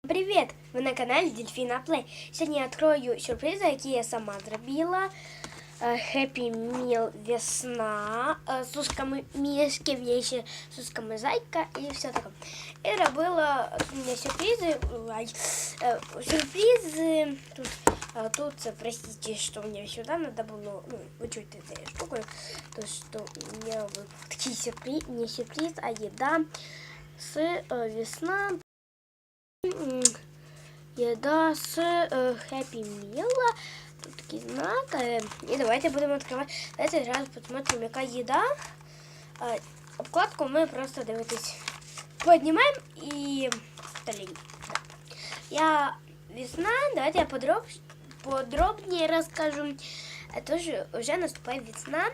Привет! Ви на каналі Дельфіна Плей. Сьогодні я відкрию сюрпризи, які я сама зробила. Happy Meal весна з ушками мішки, є ще з ушками зайка і все таке. І робила сюрпризи. Сюрпризи тут, простите, что мне сюда надо было, вычуть этой штукой, то что у меня был такой сюрприз, не сюрприз, а еда с весна. Еда с Happy Meal. Тут такий знак. І давайте будемо відкривати. Давайте зараз посмотрим, яка їда. Обкладку ми просто дивитись. Піднімаємо і вталінь. Я весна. Давайте я подробнее расскажу. Тоже уже наступает весна.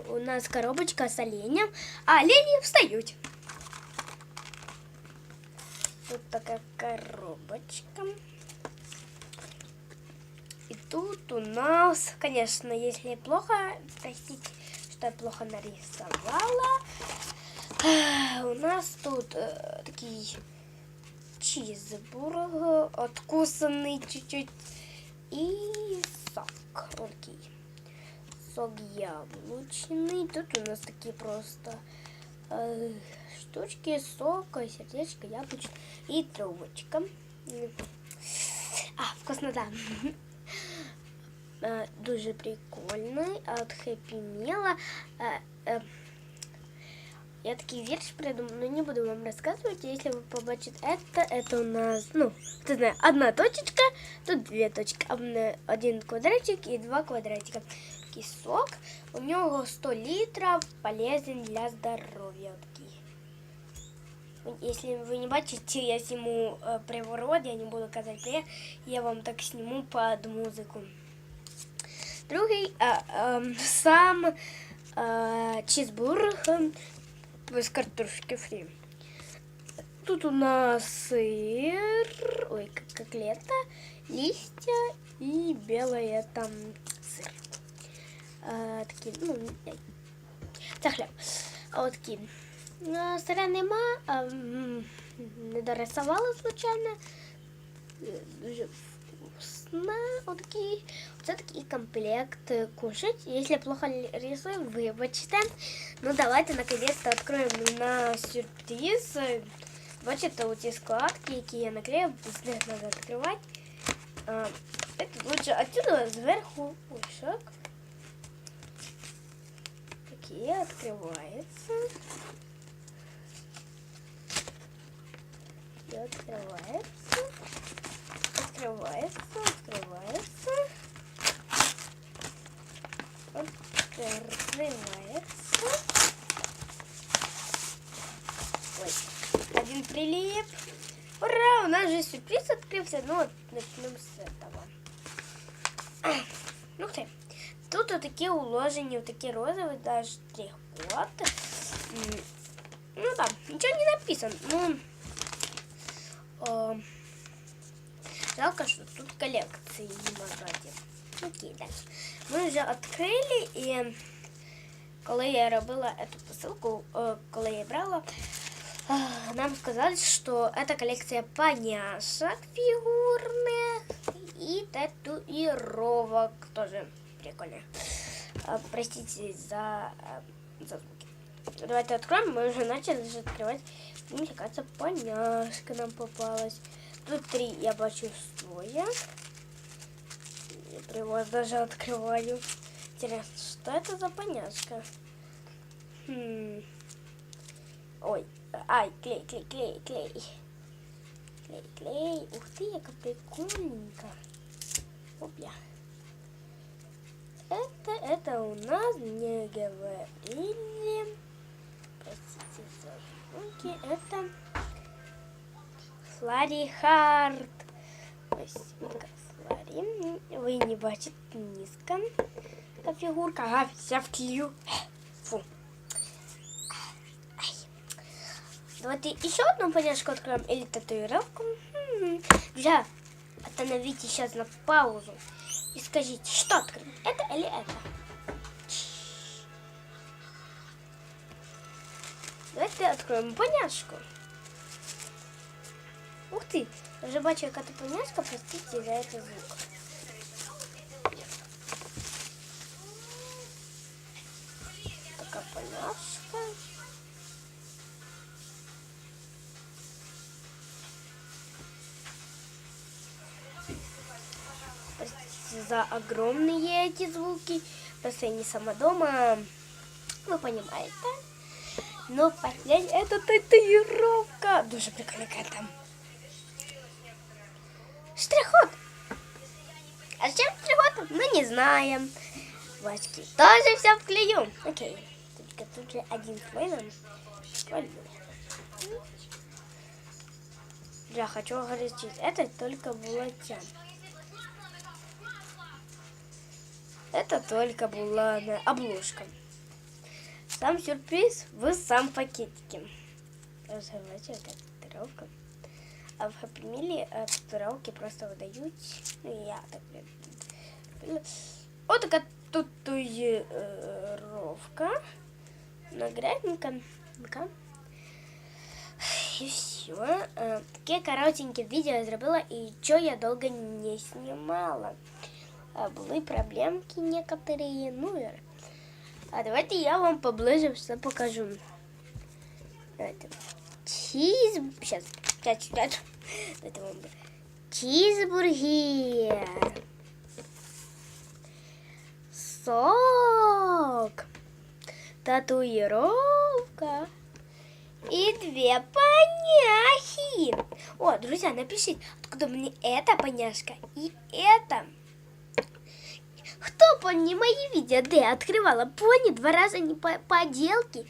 У нас коробочка с оленем. А олени встают. Тут такая коробочка. И тут у нас, конечно, если плохо, простите, что я плохо нарисовала. У нас тут такие чизбургер, откусанный чуть-чуть. И сок. Окей. Сок яблочный. Тут у нас такие просто штучки, сока, сердечко, яблочко и трубочка. Вкусно, да. Дуже прикольный от Happy Meal. Я такий вірш придумала, но не буду вам рассказывать. Если вы побачите это у нас, кто знает, одна точечка, тут две точки. Один квадратик и два квадратика. Такий сок. У него 100 литров, полезен для здоровья. Если вы не бачите, я сниму приворот, я не буду казать привет, я вам так сниму под музыку. Другий сам чизбургер без картошки фри. Тут у нас сыр, котлета, листья и белое там сыр. Такие, це хліб. Такі. Сира нема, не дорисувала, звичайно. Дуже вкусно. Це такий комплект кушать. Если плохо рисую, вибачте. Давайте наконец-то откроем на сюрприз. Бачите, оці складки, які я наклею, з них треба відкривати. Это лучше отсюда, сверху ушок. Такие открывается. И открывается. Открывается. Открывается. Открывается. Ой, один прилип. Ура, у нас же сюрприз открылся. Начнем с этого. Тут вот такие уложения, вот такие розовые, даже штрих-код. Ничего не написано. Жалко, что тут коллекции не магазин. Окей, дальше. Мы уже открыли, и когда я робила эту посылку, когда я брала, нам сказали, что это коллекция поняшек фигурных и татуировок тоже. Прикольно. Простите за звуки. Давайте откроем. Мы уже начали открывать. Мне кажется, поняшка нам попалась. Тут 3 я бачу стоя. Я привоз даже открываю. Интересно, что это за поняшка? Ой. Ай, клей. Клей. Ух ты, яка прикольненько. Опля. Это у нас не говорили. Простите за звуки. Это Флари Хард. Флари. Вы не бачите низко. Эта фигурка. Вся в тлю. Фу. Давайте еще одну поняшку откроем. Или татуировку. Друзья, остановите сейчас на паузу. И скажите, что открыть? Это или это? Давайте откроем поняшку. Ух ты! Вже бачу, яка ти поняшка, простите за этот звук. Така поняшка. Простите за огромные эти звуки. Просто я не сама дома. Вы понимаете? Но поглянь, это татуировка. Дуже прикольно там. Штрих-код. А чем штрих-код, мы не знаем. Вачки тоже все вклею. Окей. Только тут же один слой нам вклею. Я хочу огорчить. Это только булатян. Это только была обложка. Сам сюрприз в сам пакетике. Разговаривайте, это татуировка. А в Happy Meal татуировки просто выдают. Ну, я так люблю. Вот такая татуировка. Нагрядненько. И все. Такие коротенькие видео я сделала, и что я долго не снимала. Были проблемки некоторые. Ну, а давайте я вам поближе все покажу. Это сейчас. Это вам чизбургер. Сок. Татуировка. И 2 поняхи. О, друзья, напишите, откуда мне эта поняшка и эта. Кто пони мои видео, где я открывала пони 2 раза не поделки.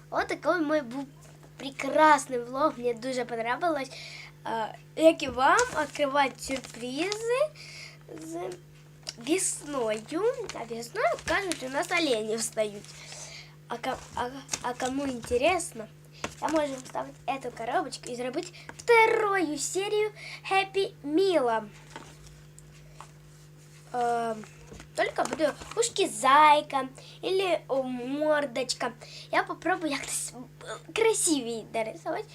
Вот такой мой был прекрасный влог. Мне дуже понравилось. Як і вам відкривати сюрпризи з весною. А весною, кажуть, у нас олені встають. А кому интересно, я можу вставить эту коробочку и сделать 2-ю серию Happy Meal. Только буду ушки зайка или мордочка. Я попробую как-то красивее нарисовать.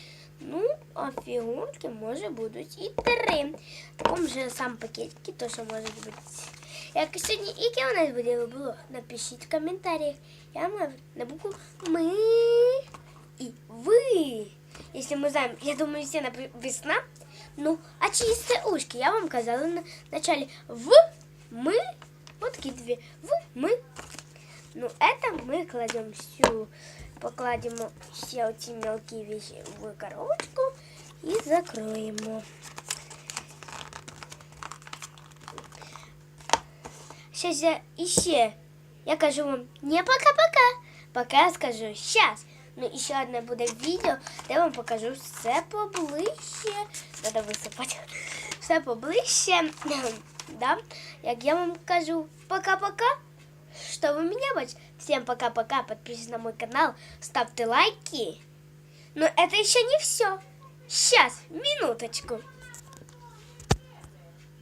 Ну, а фигурки, может, будут и 3. В таком же самом пакетике тоже может быть. Як сьогодні, яке у нас буде було, напишіть в комментариях. Я на букву мы и вы. Если мы знаем, я думаю, все весна. Ну, а чистые ушки, я вам сказала на начале. Мы, вот такие 2, мы. Ну, это мы кладем покладем все эти мелкие вещи в коробочку и закроем. Сейчас я кажу вам не пока-пока, пока скажу сейчас. Ну, еще одне буде відео, де я вам покажу все поближче. Надо висипати. Все поближче. Да? Як я вам кажу пока-пока, что вы меня бачите. Всем пока-пока. Подписывайтесь на мой канал, ставьте лайки. Но это еще не все. Сейчас, минуточку.